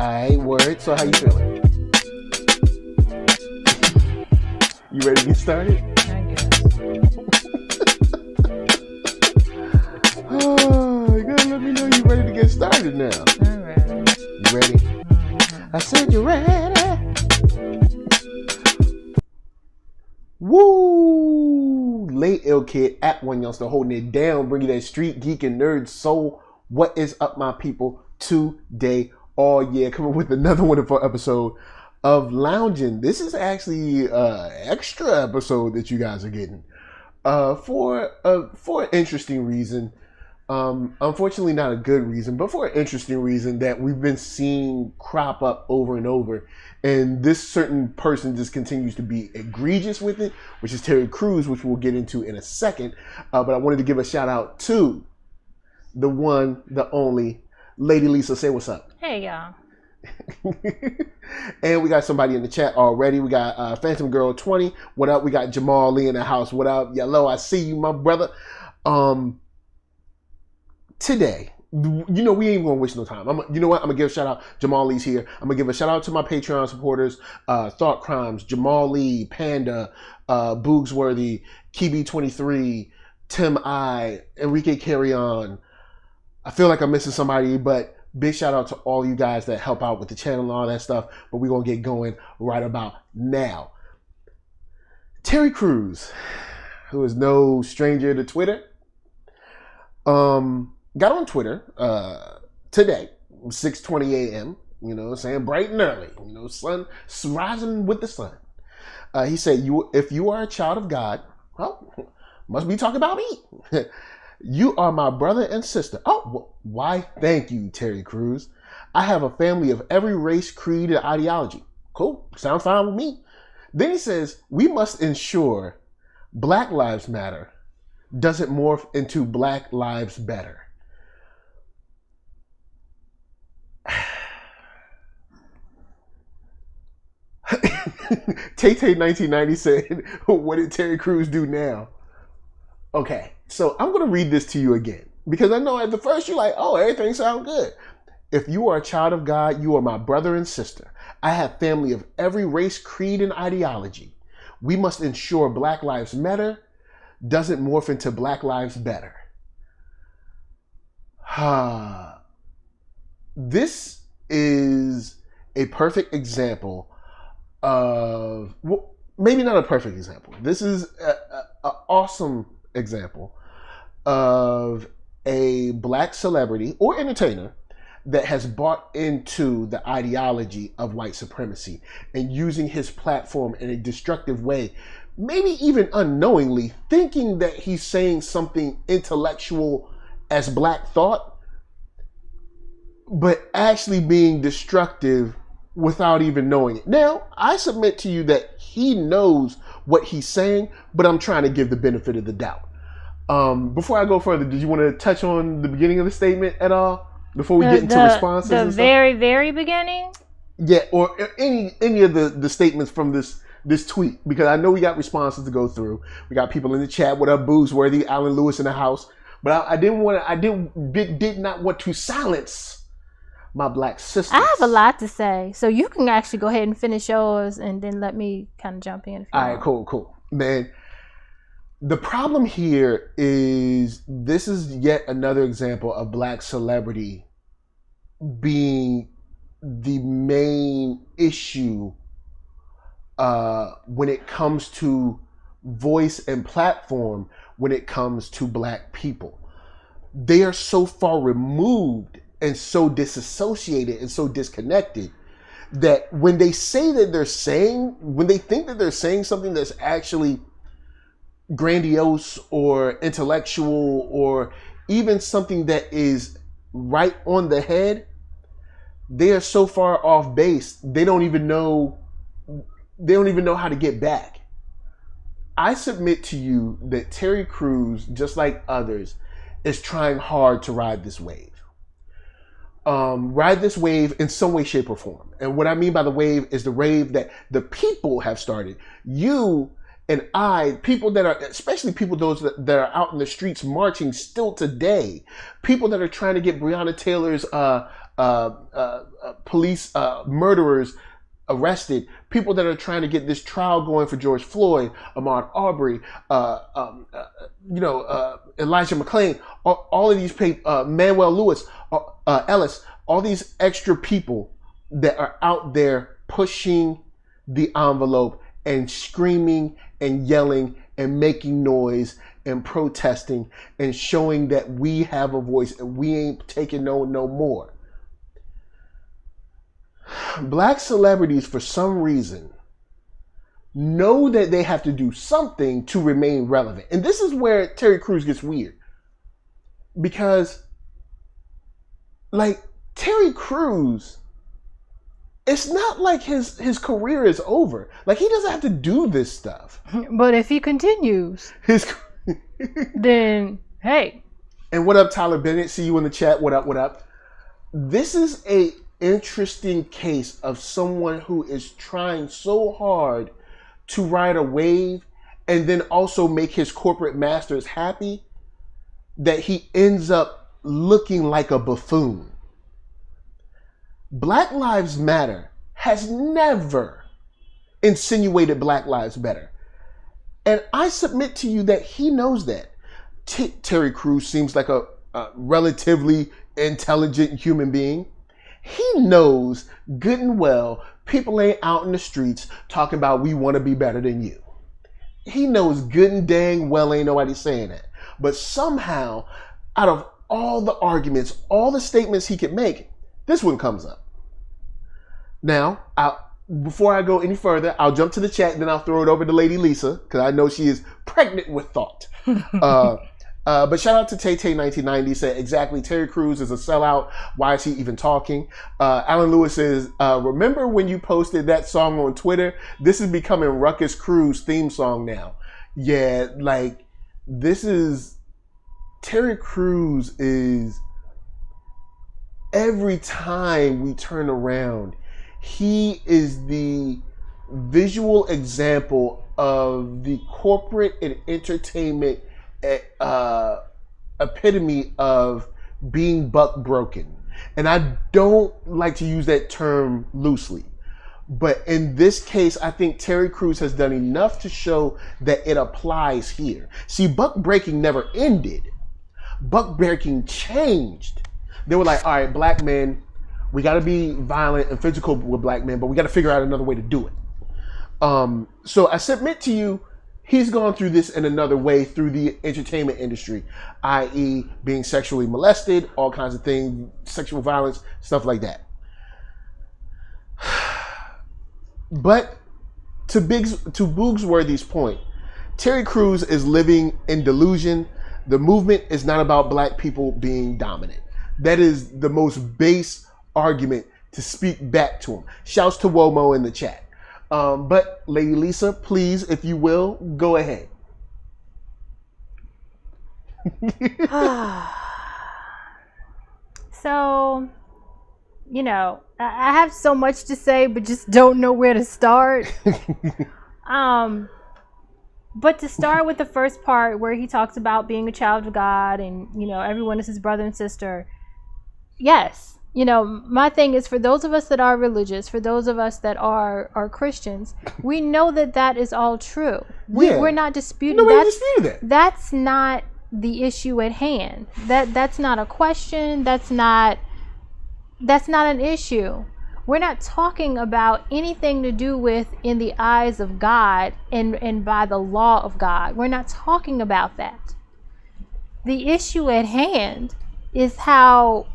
Alright, word. So how you feeling? You ready to get started? I guess. Oh, you gotta let me know you ready to get started now. I'm ready. You ready? Mm-hmm. I said you ready. Woo! Late ill kid at OneYoungsta holding it down, bringing that street geek and nerd soul. What is up, my people? Today, all year, coming with another wonderful episode of Loungin. This is actually an extra episode that you guys are getting for an interesting reason. Unfortunately, not a good reason, but for an interesting reason that we've been seeing crop up over and over. And this certain person just continues to be egregious with it, which is Terry Crews, which we'll get into in a second. But I wanted to give a shout out to the one, the only, Lady Lisa. Say what's up. Hey, y'all. And we got somebody in the chat already. We got Phantom Girl 20. What up? We got Jamal Lee in the house. What up? Yellow, I see you, my brother. Today, you know, we ain't gonna waste no time. You know what? I'm gonna give a shout out. Jamal Lee's here. I'm gonna give a shout out to my Patreon supporters, Thought Crimes, Jamal Lee, Panda, Boogsworthy, Kibi23, Tim I, Enrique Carrion. I feel like I'm missing somebody, but big shout out to all you guys that help out with the channel and all that stuff. But we're gonna get going right about now. Terry Crews, who is no stranger to Twitter, got on Twitter today, 6:20 a.m., you know, saying bright and early, you know, sun rising with the sun. He said, if you are a child of God, well, must be talking about me. You are my brother and sister. Oh, why, thank you, Terry Crews. I have a family of every race, creed, and ideology. Cool, sounds fine with me. Then he says, we must ensure Black Lives Matter doesn't morph into Black Lives Better. Tay-Tay 1990 said, what did Terry Crews do now? Okay, so I'm going to read this to you again, because I know at the first you're like, oh, everything sounds good. If you are a child of God, you are my brother and sister. I have family of every race, creed, and ideology. We must ensure Black Lives Matter doesn't morph into Black Lives Better. This is a perfect example of, well, maybe not a perfect example. This is an awesome example of a Black celebrity or entertainer that has bought into the ideology of white supremacy and using his platform in a destructive way, maybe even unknowingly, thinking that he's saying something intellectual as Black thought, but actually being destructive without even knowing it. Now, I submit to you that he knows what he's saying, but I'm trying to give the benefit of the doubt. Before I go further, did you want to touch on the beginning of the statement at all? Before we get into responses and stuff? The very, very beginning? Yeah, or any of the statements from this tweet, because I know we got responses to go through. We got people in the chat. What up, Boogsworthy, Alan Lewis in the house. But I did not want to silence my Black sisters. I have a lot to say, so you can actually go ahead and finish yours, and then let me kind of jump in. All right, cool, man. The problem here is this is yet another example of Black celebrity being the main issue when it comes to voice and platform, when it comes to Black people. They are so far removed and so disassociated and so disconnected that when they say that when they think that they're saying something that's actually grandiose or intellectual or even something that is right on the head, they are so far off base, they don't even know how to get back. I submit to you that Terry Crews, just like others, is trying hard to ride this wave. Ride this wave in some way, shape, or form. And what I mean by the wave is the wave that the people have started. You and I, people that are, especially people those that are out in the streets marching still today, people that are trying to get Breonna Taylor's police murderers arrested, people that are trying to get this trial going for George Floyd, Ahmaud Arbery, Elijah McClain, all of these people, Manuel Lewis, Ellis, all these extra people that are out there pushing the envelope and screaming and yelling and making noise and protesting and showing that we have a voice and we ain't taking no more. Black celebrities, for some reason, know that they have to do something to remain relevant. And this is where Terry Crews gets weird. Because, like, Terry Crews, it's not like his career is over. Like, he doesn't have to do this stuff. But if he continues, then, hey. And what up, Tyler Bennett? See you in the chat. What up, what up? This is a interesting case of someone who is trying so hard to ride a wave and then also make his corporate masters happy that he ends up looking like a buffoon. Black Lives Matter has never insinuated Black Lives Matter. And I submit to you that he knows that. Terry Crews seems like a relatively intelligent human being. He knows good and well people ain't out in the streets talking about we want to be better than you. He knows good and dang well ain't nobody saying that. But somehow, out of all the arguments, all the statements he could make, this one comes up. Now, before I go any further, I'll jump to the chat and then I'll throw it over to Lady Lisa because I know she is pregnant with thought. But shout out to Tay1990 said, exactly, Terry Crews is a sellout. Why is he even talking? Alan Lewis says, remember when you posted that song on Twitter? This is becoming Ruckus Crews' theme song now. Yeah, like, this is, Terry Crews is, every time we turn around, he is the visual example of the corporate and entertainment epitome of being buck broken. And I don't like to use that term loosely. But in this case, I think Terry Crews has done enough to show that it applies here. See, buck breaking never ended. Buck breaking changed. They were like, all right, black men, we got to be violent and physical with black men, but we got to figure out another way to do it. So I submit to you, he's gone through this in another way through the entertainment industry, i.e. being sexually molested, all kinds of things, sexual violence, stuff like that. But to Boogsworthy's point, Terry Crews is living in delusion. The movement is not about black people being dominant. That is the most base argument to speak back to him. Shouts to Womo in the chat. But Lady Lisa, please, if you will, go ahead. So, you know, I have so much to say, but just don't know where to start. But to start with the first part where he talks about being a child of God and, you know, everyone is his brother and sister. Yes. You know, my thing is for those of us that are religious, for those of us that are Christians, we know that that is all true. We're not disputing that. That's not the issue at hand. That's not a question. That's not an issue. We're not talking about anything to do with in the eyes of God and by the law of God. We're not talking about that. The issue at hand is how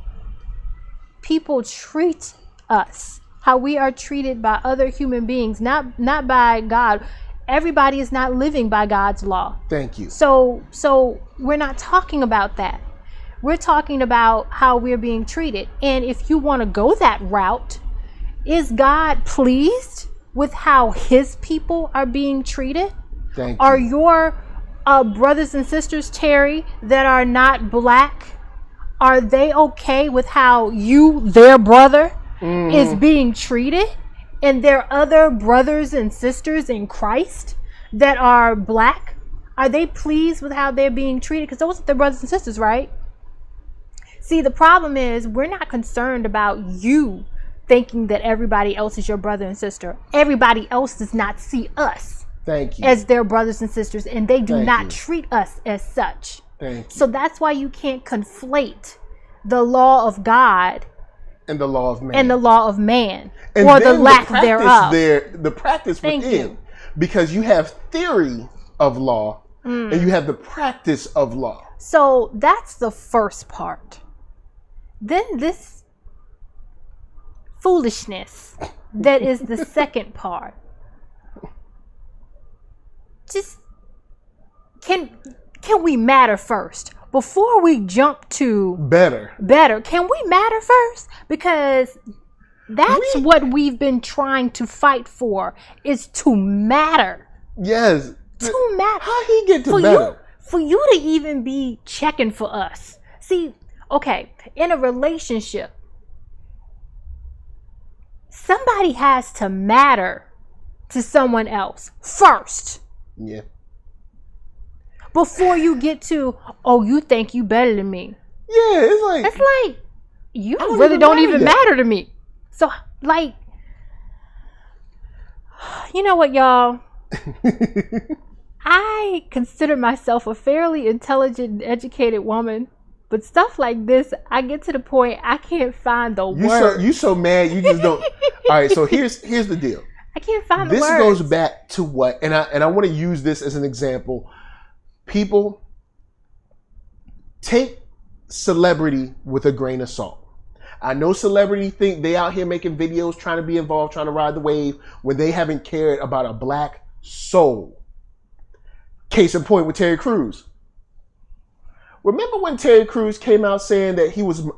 people treat us, how we are treated by other human beings, not by God. Everybody is not living by God's law. Thank you. So we're not talking about that. We're talking about how we're being treated. And if you want to go that route, is God pleased with how his people are being treated? Thank you. Are your brothers and sisters, Terry, that are not black, are they okay with how you, their brother, is being treated? And their other brothers and sisters in Christ that are black, are they pleased with how they're being treated? Because those are their brothers and sisters, right? See, the problem is we're not concerned about you thinking that everybody else is your brother and sister. Everybody else does not see us as their brothers and sisters, and they do not treat us as such. So that's why you can't conflate the law of God and the law of man. And the law of man. And or the lack thereof. The practice within. Because you have theory of law and you have the practice of law. So that's the first part. Then this foolishness that is the second part. Just can we matter first? Before we jump to better, can we matter first? Because that's what we've been trying to fight for, is to matter. Yes. To matter. How he get to better? For you to even be checking for us. See, okay, in a relationship, somebody has to matter to someone else first. Yeah. Before you get to, oh, you think you better than me. Yeah, it's like you really don't even matter to me. So, like, you know what, y'all? I consider myself a fairly intelligent and educated woman, but stuff like this, I get to the point I can't find the words. You so mad you just don't. All right, so here's the deal. I can't find the words. This goes back to what, and I want to use this as an example. People, take celebrity with a grain of salt. I know celebrity think they out here making videos, trying to be involved, trying to ride the wave, when they haven't cared about a black soul. Case in point with Terry Crews. Remember when Terry Crews came out saying that he was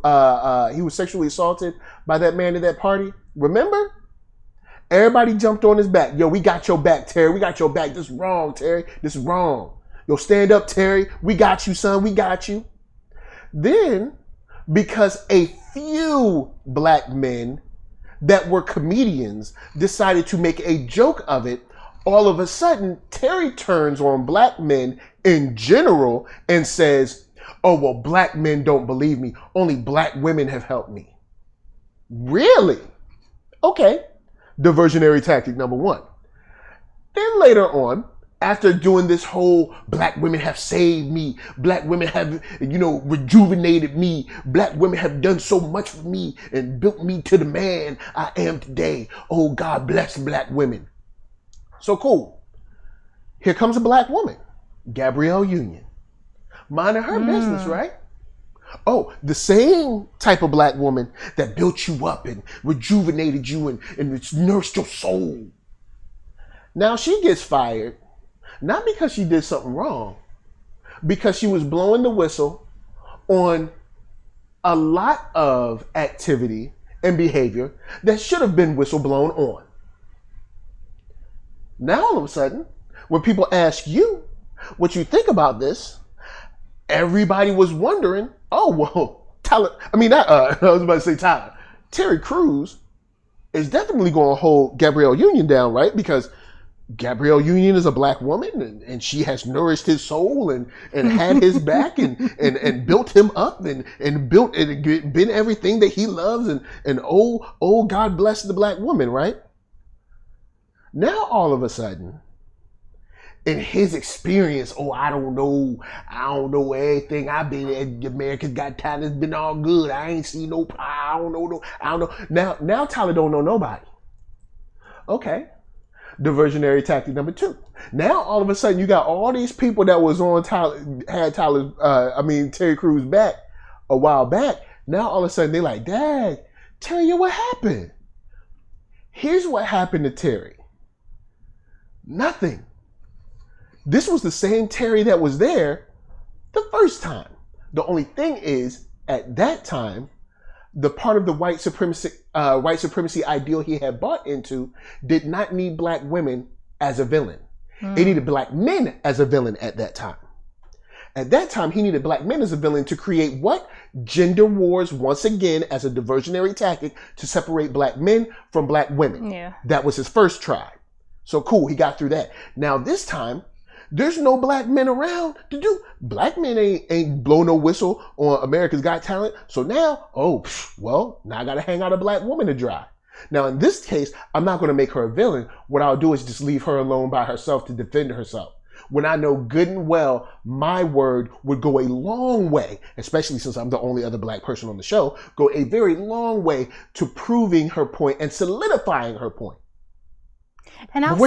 sexually assaulted by that man at that party? Remember? Everybody jumped on his back. Yo, we got your back, Terry. We got your back. This is wrong, Terry. This is wrong. Yo, stand up, Terry. We got you, son. We got you. Then, because a few black men that were comedians decided to make a joke of it, all of a sudden, Terry turns on black men in general and says, oh, well, black men don't believe me. Only black women have helped me. Really? Okay. Diversionary tactic number one. Then later on, after doing this whole black women have saved me, black women have, rejuvenated me, black women have done so much for me and built me to the man I am today. Oh, God bless black women. So cool. Here comes a black woman, Gabrielle Union, minding her business, right? Oh, the same type of black woman that built you up and rejuvenated you and nursed your soul. Now she gets fired. Not because she did something wrong, because she was blowing the whistle on a lot of activity and behavior that should have been whistle blown on. Now all of a sudden, when people ask you what you think about this, everybody was wondering, oh, well, Terry Crews is definitely going to hold Gabrielle Union down, right? Because Gabrielle Union is a black woman and she has nourished his soul and had his back and built him up and been everything that he loves and oh God bless the black woman, right? Now all of a sudden, in his experience, I don't know everything. I've been at America's Got Talent, it's been all good. I ain't seen no, I don't know. Now Tyler don't know nobody. Okay. Diversionary tactic number two. Now all of a sudden you got all these people that was on Terry Crews back a while back. Now all of a sudden they like, Dad, Terry, what happened? Here's what happened to Terry. Nothing. This was the same Terry that was there the first time. The only thing is, at that time, the part of the white supremacy ideal he had bought into did not need black women as a villain. It needed black men as a villain at that time. At that time, he needed black men as a villain to create what? Gender wars once again as a diversionary tactic to separate black men from black women. Yeah. That was his first try. So cool, he got through that. Now this time, There's no black men around to do. Black men ain't blow no whistle on America's Got Talent. So now, now I got to hang out a black woman to dry. Now, in this case, I'm not going to make her a villain. What I'll do is just leave her alone by herself to defend herself. When I know good and well my word would go a long way, especially since I'm the only other black person on the show, go a very long way to proving her point and solidifying her point. And I'll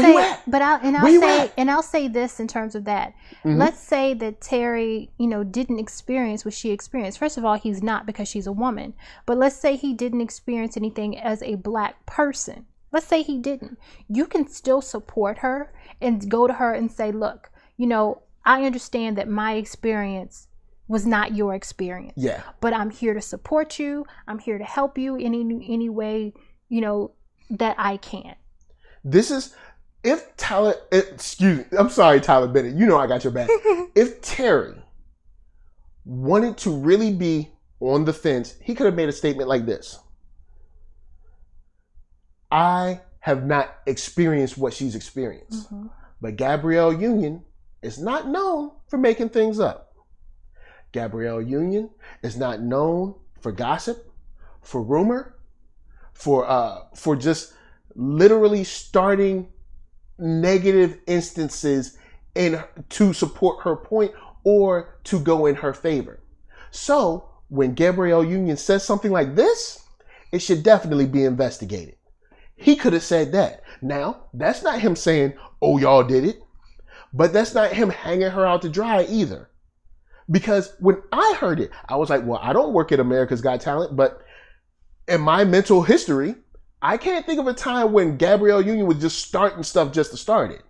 say this in terms of that. Mm-hmm. Let's say that Terry, didn't experience what she experienced. First of all, he's not, because she's a woman. But let's say he didn't experience anything as a black person. Let's say he didn't. You can still support her and go to her and say, look, I understand that my experience was not your experience. Yeah. But I'm here to support you. I'm here to help you in any way, that I can. This is, if Tyler, I'm sorry, Tyler Bennett, I got your back. If Terry wanted to really be on the fence, he could have made a statement like this. I have not experienced what she's experienced. Mm-hmm. But Gabrielle Union is not known for making things up. Gabrielle Union is not known for gossip, for rumor, for just literally starting negative instances to support her point or to go in her favor. So when Gabrielle Union says something like this, it should definitely be investigated. He could have said that. Now, that's not him saying, oh, y'all did it. But that's not him hanging her out to dry either. Because when I heard it, I was like, well, I don't work at America's Got Talent, but in my mental history, I can't think of a time when Gabrielle Union was just starting stuff just to start it.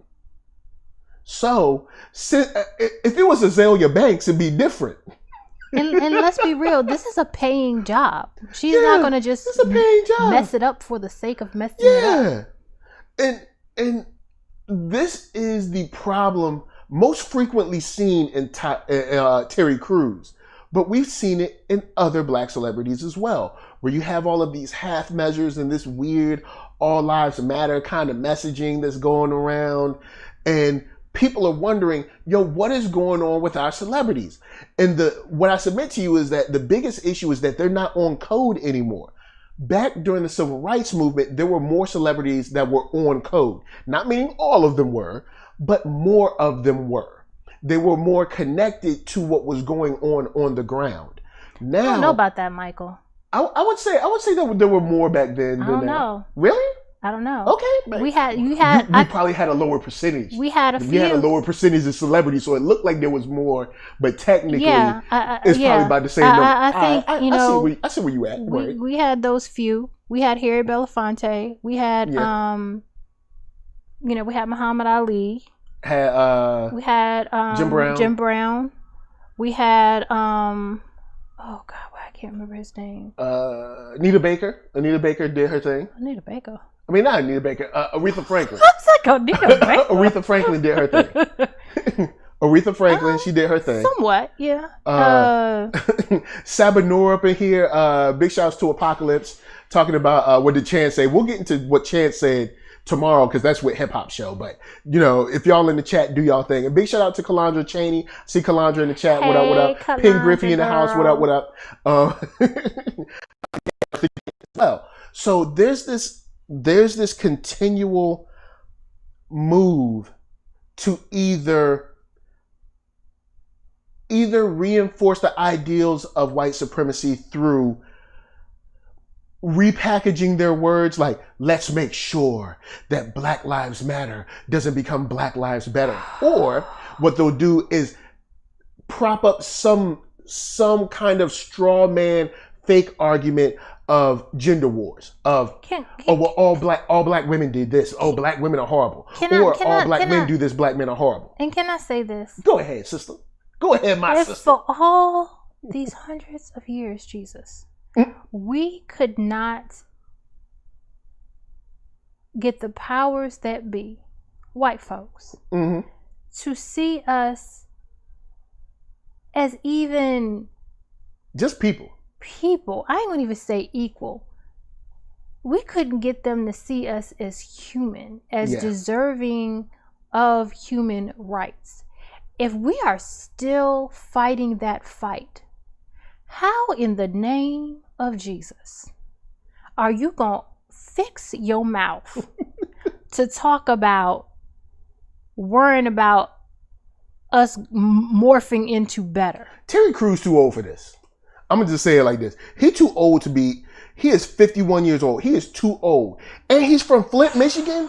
So, if it was Azalea Banks, it'd be different. And let's be real, this is a paying job. She's not going to just mess it up for the sake of messing it up. And this is the problem most frequently seen in Terry Crews. But we've seen it in other black celebrities as well, where you have all of these half measures and this weird all lives matter kind of messaging that's going around. And people are wondering, what is going on with our celebrities? And what I submit to you is that the biggest issue is that they're not on code anymore. Back during the civil rights movement, there were more celebrities that were on code. Not meaning all of them were, but more of them were. They were more connected to what was going on the ground. Now, I don't know about that, Michael. I would say that there were more back then. I don't know. Really? I don't know. Okay. We probably had a lower percentage. We had a few. We had a lower percentage of celebrities, so it looked like there was more, but technically, it's probably about the same number. I think, I see where you at. We had those few. We had Harry Belafonte. We had, we had Muhammad Ali. We had Jim Brown. We had oh God, I can't remember his name. Anita Baker. Anita Baker did her thing. Anita Baker. I mean, not Anita Baker. Aretha Franklin. I was like, Anita Baker. Aretha Franklin did her thing. Aretha Franklin, she did her thing. Somewhat, yeah. Sabanur up in here. Big shouts to Apocalypse talking about what did Chance say. We'll get into what Chance said tomorrow because that's with Hip Hop Show. But if y'all in the chat, do y'all thing. And big shout out to Kalandra Cheney. See Kalandra in the chat. Hey, what up? Kalandra, Pin Griffey in the house. What up? Well, so there's this continual move to either reinforce the ideals of white supremacy through repackaging their words like, let's make sure that Black Lives Matter doesn't become Black Lives Better. Or what they'll do is prop up some kind of straw man fake argument of gender wars, of all black women did this, black women are horrible, all black men do this, black men are horrible. And can I say this? Go ahead, sister. Go ahead, my sister. For all these hundreds of years, Jesus, we could not get the powers that be, white folks, to see us as even just people. I ain't gonna even say equal. We couldn't get them to see us as human, as deserving of human rights. If we are still fighting that fight, how in the name of Jesus are you going to fix your mouth to talk about worrying about us morphing into better? Terry Crews too old for this. I'm going to just say it like this. He too old to be, he is 51 years old. He is too old. And he's from Flint, Michigan?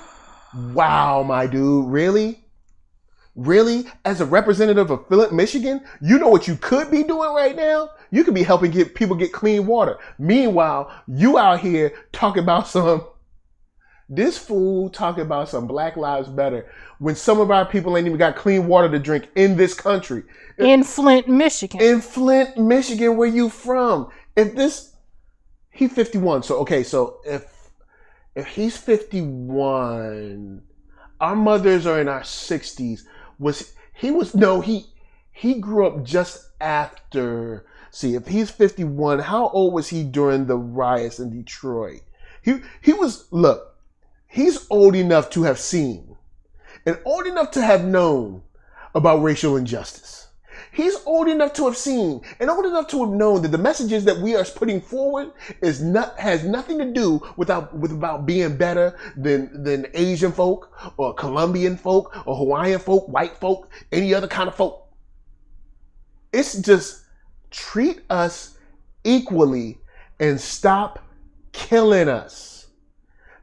Wow, my dude. Really? Really? As a representative of Flint, Michigan, you know what you could be doing right now? You could be helping people get clean water. Meanwhile, you out here talking about this fool talking about some Black Lives Matter when some of our people ain't even got clean water to drink in this country. In Flint, Michigan. In Flint, Michigan, where you from? He 51. So, okay, so if he's 51, our mothers are in our 60s. He grew up just after. See, if he's 51, how old was he during the riots in Detroit? He's old enough to have seen and old enough to have known about racial injustice. He's old enough to have seen and old enough to have known that the messages that we are putting forward has nothing to do with about being better than Asian folk or Colombian folk or Hawaiian folk, white folk, any other kind of folk. It's just treat us equally and stop killing us.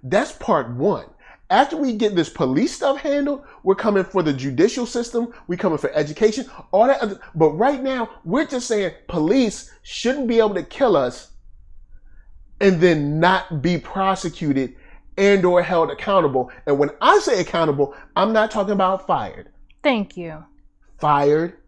That's part one. After we get this police stuff handled, we're coming for the judicial system. We're coming for education, all that other. But right now, we're just saying police shouldn't be able to kill us and then not be prosecuted and or held accountable. And when I say accountable, I'm not talking about fired. Thank you. Fired,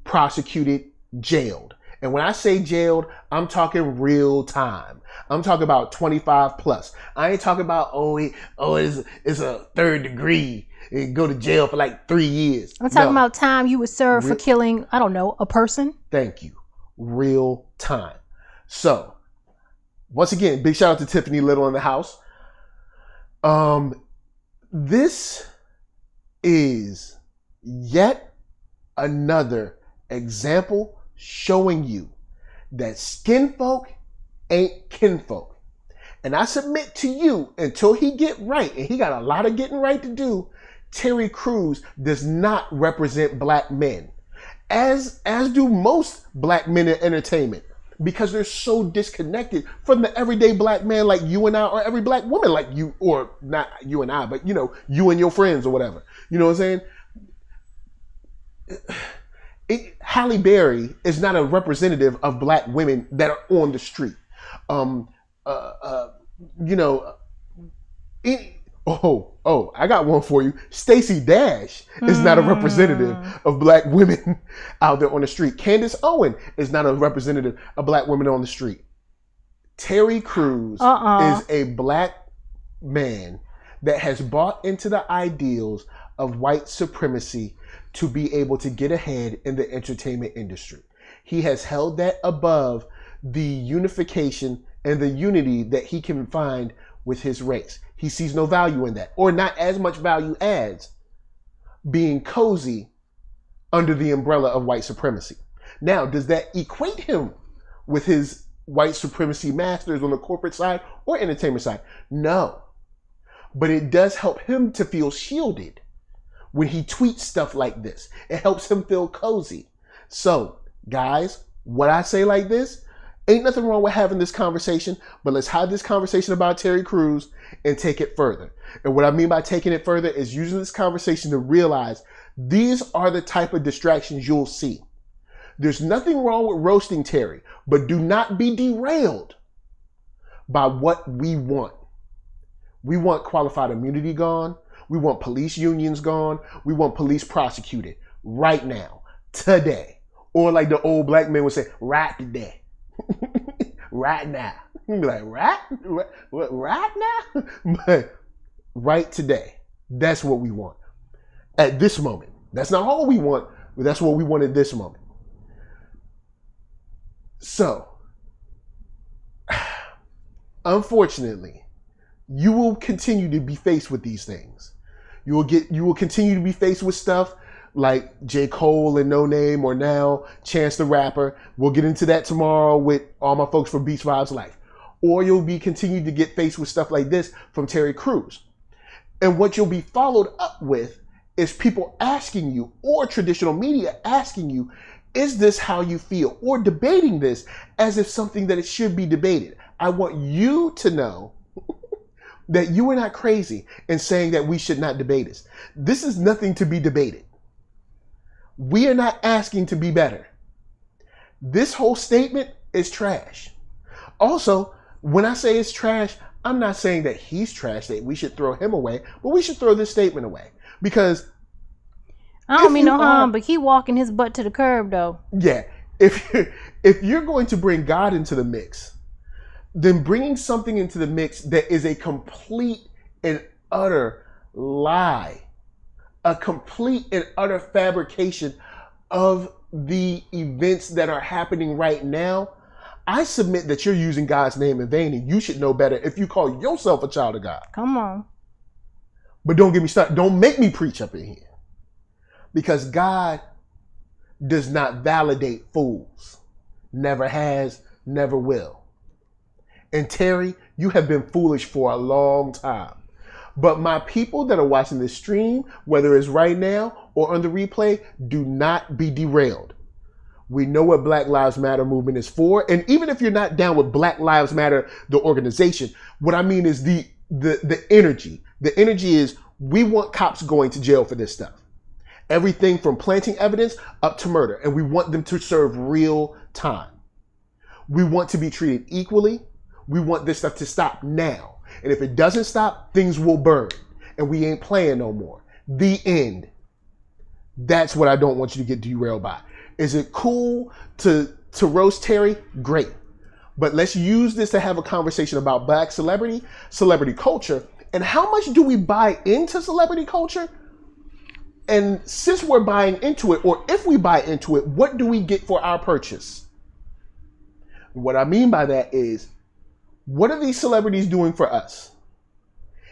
prosecuted, jailed. And when I say jailed, I'm talking real time. I'm talking about 25 plus. I ain't talking about, it's a third degree and go to jail for like 3 years. I'm talking about time you would serve for killing, I don't know, a person. Thank you. Real time. So, once again, big shout out to Tiffany Little in the house. This is yet another example showing you that skin folk ain't kinfolk. And I submit to you, until he get right, and he got a lot of getting right to do, Terry Crews does not represent black men. As do most black men in entertainment, because they're so disconnected from the everyday black man like you and I, or every black woman like you, or not you and I, but you and your friends or whatever. You know what I'm saying? Halle Berry is not a representative of black women that are on the street. I got one for you. Stacey Dash is not a representative of black women out there on the street. Candace Owen is not a representative of black women on the street. Terry Crews is a black man that has bought into the ideals of white supremacy to be able to get ahead in the entertainment industry. He has held that above the unification and the unity that he can find with his race. He sees no value in that, or not as much value as being cozy under the umbrella of white supremacy. Now, does that equate him with his white supremacy masters on the corporate side or entertainment side? No. But it does help him to feel shielded when he tweets stuff like this. It helps him feel cozy. So, guys, what I say like this, ain't nothing wrong with having this conversation, but let's have this conversation about Terry Crews and take it further. And what I mean by taking it further is using this conversation to realize these are the type of distractions you'll see. There's nothing wrong with roasting Terry, but do not be derailed by what we want. We want qualified immunity gone. We want police unions gone. We want police prosecuted right now, today. Or like the old black men would say, right today. Right now. You'd be like, right now? But right today. That's what we want. At this moment. That's not all we want, but that's what we want at this moment. So, unfortunately, you will continue to be faced with these things. You will continue to be faced with stuff like J. Cole and No Name, or now Chance the Rapper. We'll get into that tomorrow with all my folks from Beach Vibes Life. Or you'll be continued to get faced with stuff like this from Terry Crews. And what you'll be followed up with is people asking you, or traditional media asking you, is this how you feel? Or debating this as if something that it should be debated. I want you to know that you are not crazy in saying that we should not debate this. This is nothing to be debated. We are not asking to be better. This whole statement is trash. Also, when I say it's trash, I'm not saying that he's trash, that we should throw him away, but we should throw this statement away. Because I don't mean no harm, but he walking his butt to the curb, though. Yeah. If you're going to bring God into the mix, then bringing something into the mix that is a complete and utter lie, a complete and utter fabrication of the events that are happening right now, I submit that you're using God's name in vain, and you should know better if you call yourself a child of God. Come on. But don't get me started. Don't make me preach up in here. Because God does not validate fools. Never has, never will. And Terry, you have been foolish for a long time. But my people that are watching this stream, whether it's right now or on the replay, do not be derailed. We know what Black Lives Matter movement is for. And even if you're not down with Black Lives Matter, the organization, what I mean is the energy. The energy is, we want cops going to jail for this stuff. Everything from planting evidence up to murder. And we want them to serve real time. We want to be treated equally. We want this stuff to stop now. And if it doesn't stop, things will burn. And we ain't playing no more. The end. That's what I don't want you to get derailed by. Is it cool to roast Terry? Great. But let's use this to have a conversation about Black celebrity culture, and how much do we buy into celebrity culture? And since we're buying into it, or if we buy into it, what do we get for our purchase? What I mean by that is, what are these celebrities doing for us?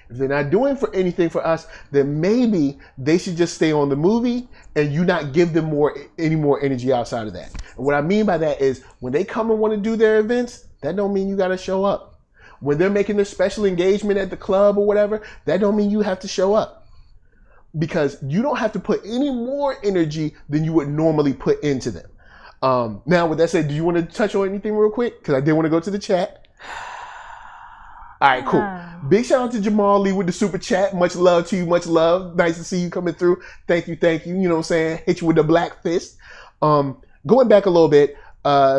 If they're not doing for anything for us, then maybe they should just stay on the movie and you not give them any more energy outside of that. And what I mean by that is, when they come and want to do their events, that don't mean you got to show up. When they're making their special engagement at the club or whatever, that don't mean you have to show up. Because you don't have to put any more energy than you would normally put into them. Now, with that said, do you want to touch on anything real quick? Because I did want to go to the chat. All right, cool. Big shout out to Jamal Lee with the super chat. Much love to you. Much love. Nice to see you coming through. Thank you. Thank you. You know what I'm saying? Hit you with the black fist. Going back a little bit.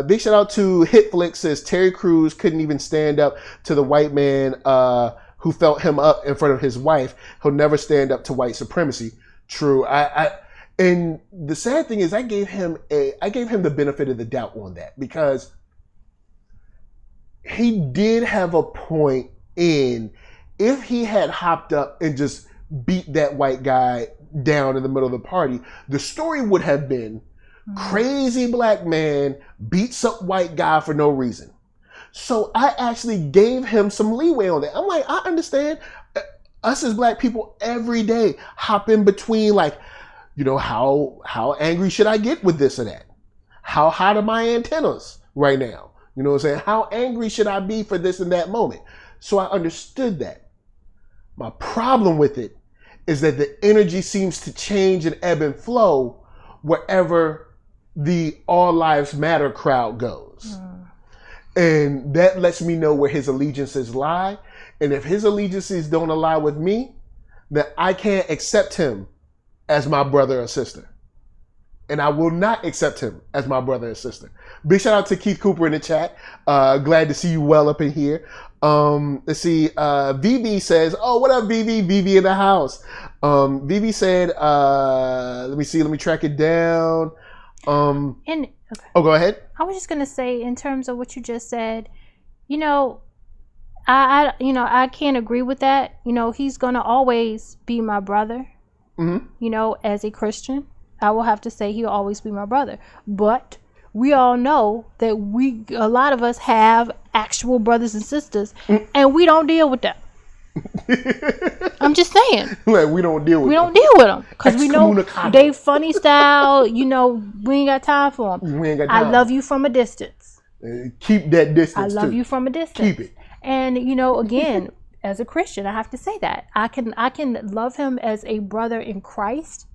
Big shout out to Hitflix. Says Terry Crews couldn't even stand up to the white man who felt him up in front of his wife. He'll never stand up to white supremacy. True. And the sad thing is, I gave him the benefit of the doubt on that, because he did have a point in, if he had hopped up and just beat that white guy down in the middle of the party, the story would have been crazy black man beats up white guy for no reason. So I actually gave him some leeway on that. I'm like, I understand. Us as black people every day hop in between, like, you know, how angry should I get with this or that? How hot are my antennas right now? You know what I'm saying? How angry should I be for this and that moment? So I understood that. My problem with it is that the energy seems to change and ebb and flow wherever the All Lives Matter crowd goes. And that lets me know where his allegiances lie. And if his allegiances don't align with me, then I can't accept him as my brother or sister. And I will not accept him as my brother and sister. Big shout out to Keith Cooper in the chat. Glad to see you well up in here. Let's see. VV says, oh, what up, VV? VV in the house. VV said, let me see. Let me track it down. Okay. Oh, go ahead. I was just going to say, in terms of what you just said, you know, I can't agree with that. You know, he's going to always be my brother. Mm-hmm. You know, as a Christian, I will have to say he'll always be my brother. But we all know that a lot of us have actual brothers and sisters, and we don't deal with that. I'm just saying. Like, we don't deal with We them. don't deal with them because we know Excommunicado. they funny style. You know, we ain't got time for them. We ain't got I time. love you from a distance. Keep that distance. I love too. you from a distance. Keep it. And you know, again, as a Christian, I have to say that I can love him as a brother in Christ,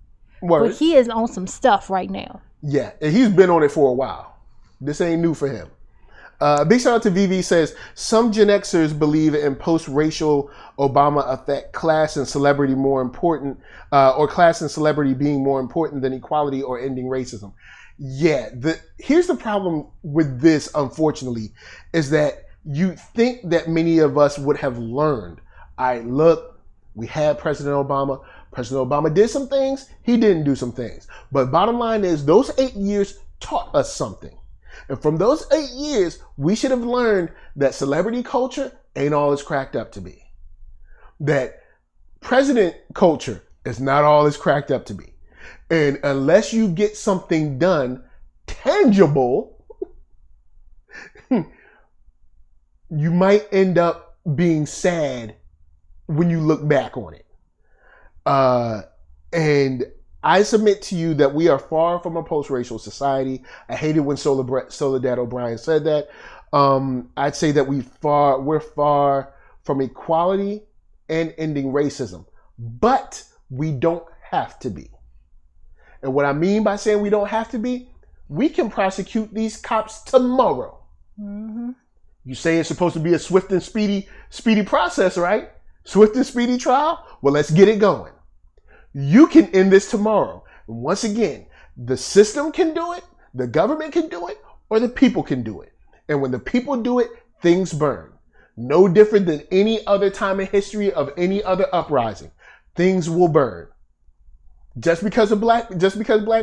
Word. but he is on some stuff right now. Yeah, and he's been on it for a while. This ain't new for him. Big shout out to VV says, some Gen Xers believe in post-racial Obama effect class and celebrity more important, or class and celebrity being more important than equality or ending racism. Yeah, here's the problem with this, unfortunately, is that you think that many of us would have learned. Look, we had President Obama. President Obama did some things. He didn't do some things. But bottom line is, those 8 years taught us something. And from those 8 years, we should have learned that celebrity culture ain't all it's cracked up to be. That president culture is not all it's cracked up to be. And unless you get something done tangible, you might end up being sad when you look back on it. And I submit to you that we are far from a post-racial society. I hated when Soledad O'Brien said that. I'd say that we're far from equality and ending racism, but we don't have to be. And what I mean by saying we don't have to be, we can prosecute these cops tomorrow. Mm-hmm. You say it's supposed to be a swift and speedy process, right? Swift and speedy trial? Well, let's get it going. You can end this tomorrow. And once again, the system can do it, the government can do it, or the people can do it. And when the people do it, things burn. No different than any other time in history of any other uprising. Things will burn. Just because black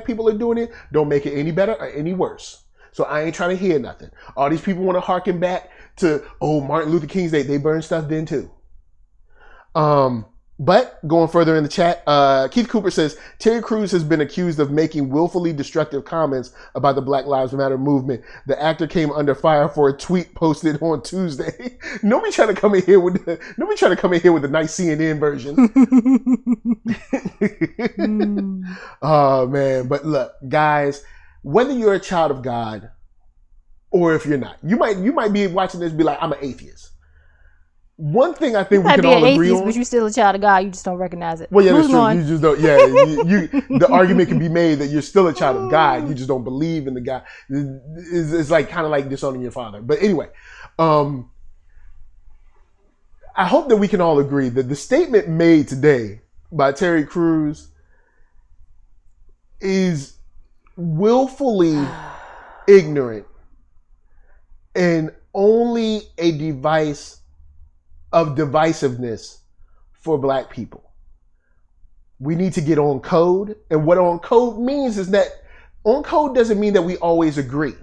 people are doing it, don't make it any better or any worse. So I ain't trying to hear nothing. All these people want to harken back to, Martin Luther King's Day. They burned stuff then too. But going further in the chat, Keith Cooper says, Terry Crews has been accused of making willfully destructive comments about the Black Lives Matter movement. The actor came under fire for a tweet posted on Tuesday. Nobody trying to come in here with the nice CNN version. Oh man, but look, guys, whether you're a child of God or if you're not, you might be watching this and be like, I'm an atheist. One thing I think we can all agree on, but you're still a child of God. You just don't recognize it. Well, yeah, that's true. You just don't. Yeah, the argument can be made that you're still a child of God. You just don't believe in the God. It's like kind of like disowning your father. But anyway, I hope that we can all agree that the statement made today by Terry Crews is willfully ignorant and only a device of divisiveness for black people. We need to get on code. And what on code means is that on code doesn't mean that we always agree.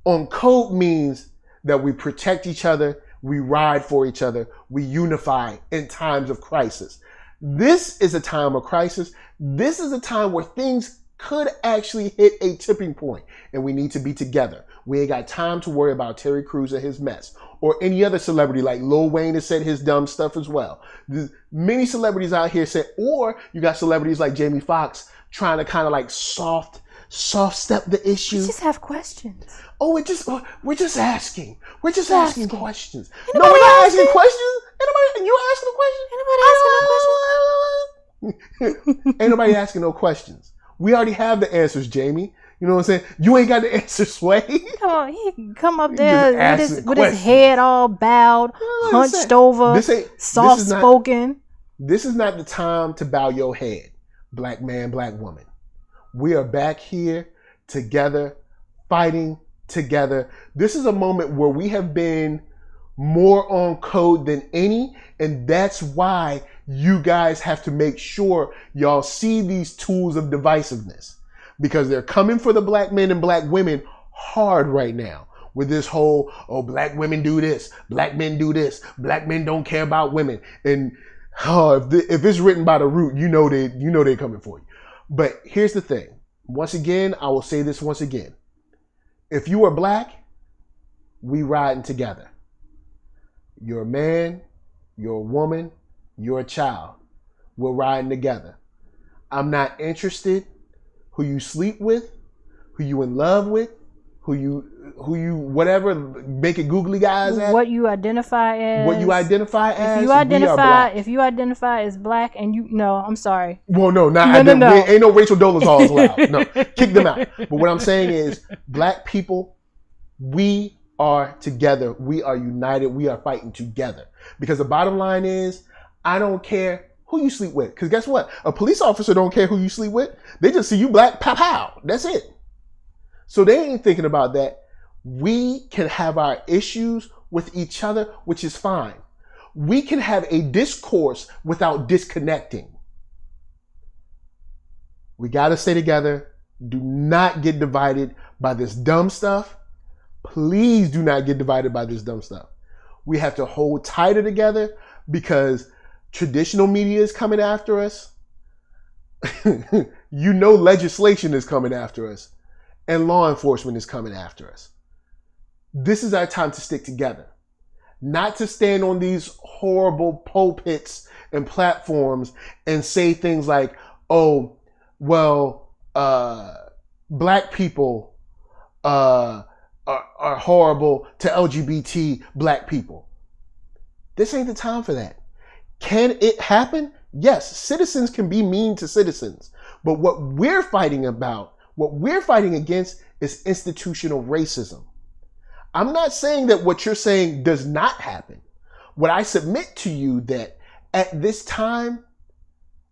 On code means that we protect each other, we ride for each other, we unify in times of crisis. This is a time of crisis. This is a time where things could actually hit a tipping point and we need to be together. We ain't got time to worry about Terry Crews and his mess or any other celebrity like Lil Wayne has said his dumb stuff as well. There's many celebrities out here said, or you got celebrities like Jamie Foxx trying to kind of like soft step the issue. We just have questions. We're just asking. We're just asking questions. No, we're not asking questions. You asking a question? Ain't nobody asking no questions. We already have the answers, Jamie. You know what I'm saying? You ain't got the answer, Sway. Come on, he can come up there with his head all bowed, hunched over, soft-spoken. This is not the time to bow your head, black man, black woman. We are back here together, fighting together. This is a moment where we have been more on code than any, and that's why you guys have to make sure y'all see these tools of divisiveness. Because they're coming for the black men and black women hard right now with this whole, black women do this, black men do this, black men don't care about women. And if it's written by the root, you know they're coming for you. But here's the thing. Once again, I will say this once again. If you are black, we riding together. You're a man, You're a woman. You're a child. We're riding together. I'm not interested who you sleep with, who you in love with, who you whatever, make it googly eyes at. What you identify as. What you identify as. If you identify as black and I'm sorry. Well, no, no. Ain't no Rachel Dolezals allowed. No, kick them out. But what I'm saying is, black people, we are together. We are united. We are fighting together. Because the bottom line is, I don't care who you sleep with. Because guess what? A police officer don't care who you sleep with. They just see you black, pow, pow. That's it. So they ain't thinking about that. We can have our issues with each other, which is fine. We can have a discourse without disconnecting. We got to stay together. Do not get divided by this dumb stuff. Please do not get divided by this dumb stuff. We have to hold tighter together because traditional media is coming after us. Legislation is coming after us. And law enforcement is coming after us. This is our time to stick together. Not to stand on these horrible pulpits and platforms and say things like, oh, well, black people are horrible to LGBT black people. This ain't the time for that. Can it happen? Yes, citizens can be mean to citizens. But what we're fighting against is institutional racism. I'm not saying that what you're saying does not happen. What I submit to you that at this time,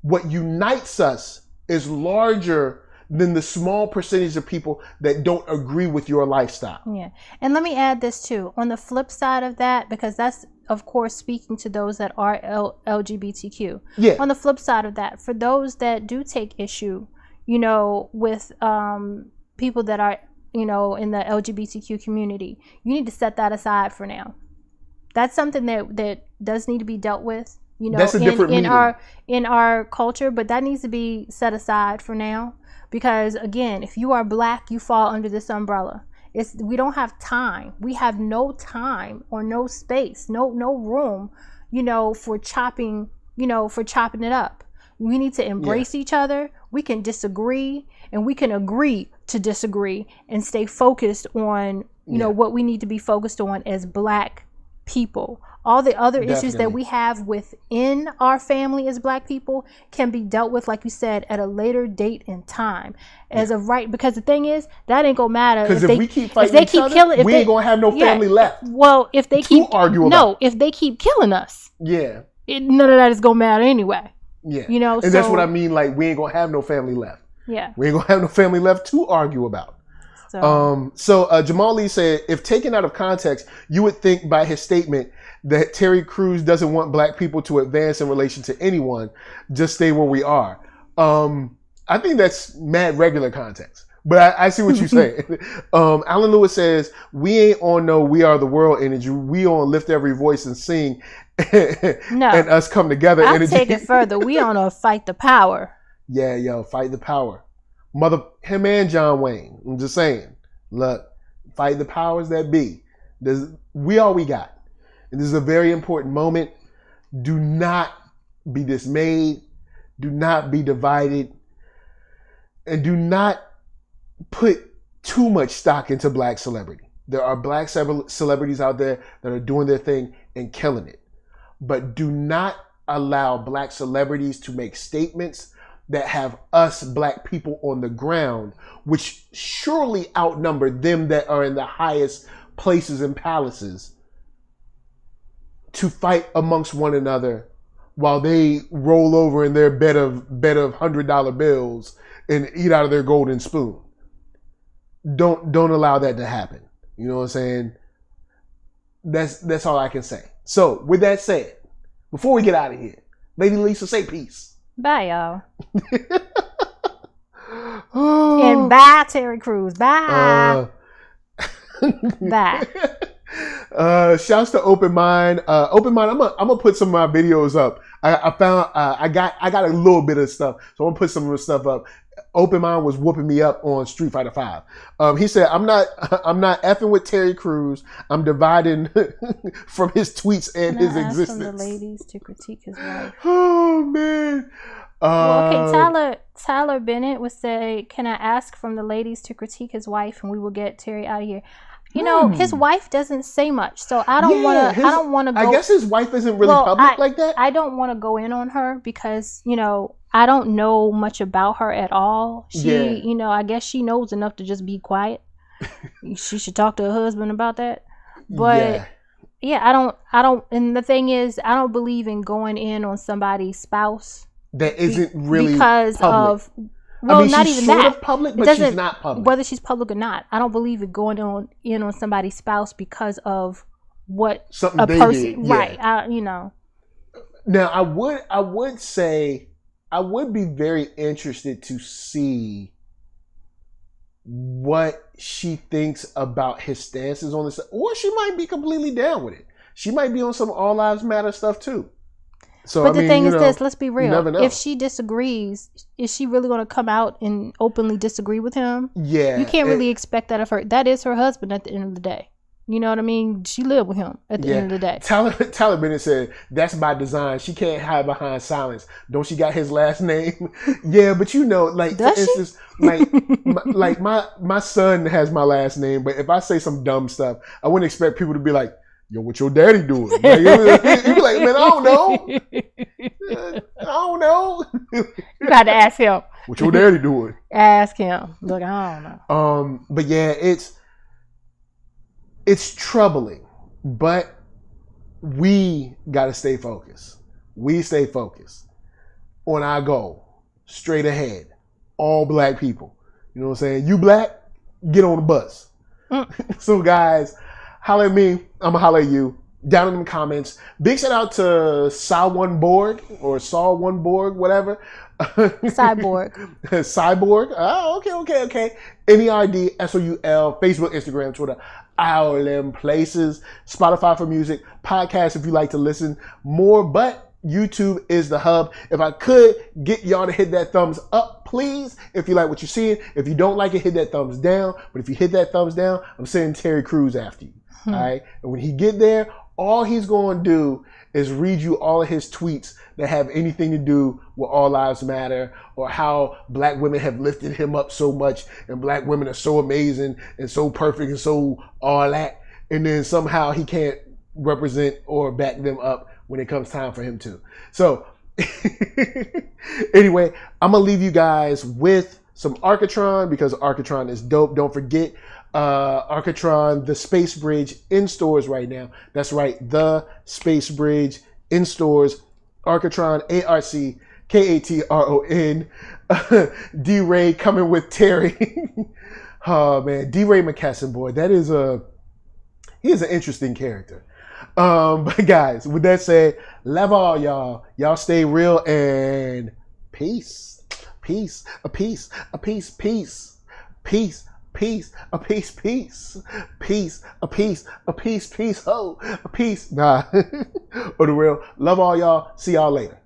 what unites us is larger than the small percentage of people that don't agree with your lifestyle. Yeah. And let me add this too. On the flip side of that, because that's, of course, speaking to those that are LGBTQ. Yeah. On the flip side of that, for those that do take issue, with people that are, in the LGBTQ community, you need to set that aside for now. That's something that does need to be dealt with, That's a different meaning. in our culture, but that needs to be set aside for now. Because again, if you are black, you fall under this umbrella. We don't have time. We have no time or no space, no room, for chopping it up. We need to embrace each other. We can disagree and we can agree to disagree and stay focused on, what we need to be focused on as black people. All the other issues that we have within our family as black people can be dealt with, like you said, at a later date and time. As of right, because the thing is, that ain't gonna matter. Because if we keep fighting each other, we ain't gonna have no family left. Well, if they keep if they keep killing us, none of that is gonna matter anyway. Yeah. And that's what I mean, like, we ain't gonna have no family left. Yeah. We ain't gonna have no family left to argue about. So Jamal Lee said, if taken out of context, you would think by his statement that Terry Crews doesn't want black people to advance in relation to anyone, just stay where we are. I think that's mad regular context, but I see what you're saying. Alan Lewis says, we ain't on no We Are the World energy. We on Lift Every Voice and Sing and us come together I'll energy. Take it further. We on a Fight the Power. Yeah, yo, fight the power. Him and John Wayne. I'm just saying. Look, fight the powers that be. We all we got. And this is a very important moment. Do not be dismayed. Do not be divided. And do not put too much stock into black celebrity. There are black celebrities out there that are doing their thing and killing it. But do not allow black celebrities to make statements that have us black people on the ground, which surely outnumber them that are in the highest places and palaces, to fight amongst one another while they roll over in their bed of $100 bills and eat out of their golden spoon. Don't allow that to happen. You know what I'm saying? That's all I can say. So with that said, before we get out of here, Lady Lisa, say peace. Bye, y'all. And bye, Terry Crews. Bye. Bye. Shouts to Open Mind. Open Mind, I'm gonna put some of my videos up. I found I got a little bit of stuff, so I'm gonna put some of the stuff up. Open Mind was whooping me up on Street Fighter 5. He said, I'm not effing with Terry Crews. I'm dividing from his tweets and his existence. From the ladies to critique his wife. Oh, man. Well, okay, Tyler Bennett would say, can I ask from the ladies to critique his wife and we will get Terry out of here? You know, his wife doesn't say much, so I don't want to go. I guess his wife isn't really public like that. I don't want to go in on her because, you know, I don't know much about her at all. You know, I guess she knows enough to just be quiet. She should talk to her husband about that. But I don't, and the thing is, I don't believe in going in on somebody's spouse that isn't really because public. Of. Well, I mean, not she's even sort that. of public, but she's not public. Whether she's public or not, I don't believe in going in on somebody's spouse because of what something a they person, did. Yeah. Right? You know. Now, I would say I would be very interested to see what she thinks about his stances on this, or she might be completely down with it. She might be on some All Lives Matter stuff too. So, but the thing is this, let's be real. Never know. If she disagrees, is she really going to come out and openly disagree with him? Yeah. You can't really expect that of her. That is her husband at the end of the day. You know what I mean? She lived with him at the end of the day. Tyler Bennett said, that's by design. She can't hide behind silence. Don't she got his last name? Yeah, but you know, like, Does for instance, like my son has my last name, but if I say some dumb stuff, I wouldn't expect people to be like, yo, what your daddy doing? Like, you'd be like, man, I don't know. I don't know. You got to ask him. What your daddy doing? Ask him. Look, I don't know. But yeah, it's troubling, but we got to stay focused. We stay focused on our goal, straight ahead. All black people. You know what I'm saying? You black, get on the bus. So guys, holler at me. I'm gonna holler at you down in the comments. Big shout out to Saw1Borg or Saw1Borg, whatever. Cyborg. Cyborg. Oh, okay. NERDSoul. Facebook, Instagram, Twitter. All them places. Spotify for music. Podcast if you like to listen more. But YouTube is the hub. If I could get y'all to hit that thumbs up, please. If you like what you're seeing. If you don't like it, hit that thumbs down. But if you hit that thumbs down, I'm sending Terry Crews after you. All right. And when he get there, all he's going to do is read you all of his tweets that have anything to do with All Lives Matter or how black women have lifted him up so much and black women are so amazing and so perfect and so all that. And then somehow he can't represent or back them up when it comes time for him to. So anyway, I'm going to leave you guys with some Architron because Architron is dope. Don't forget Architron, the Space Bridge in stores right now. That's right, the Space Bridge in stores. Architron, ARCKATRON. D-Ray coming with Terry. Oh man, D-Ray McKesson, boy, he is an interesting character. But guys, with that said, love all y'all. Y'all stay real and peace. Peace. A peace. A peace. Peace. Peace. Peace, a peace, peace, peace, a peace, a peace, peace, oh, a peace. Nah, or the real. Love all y'all. See y'all later.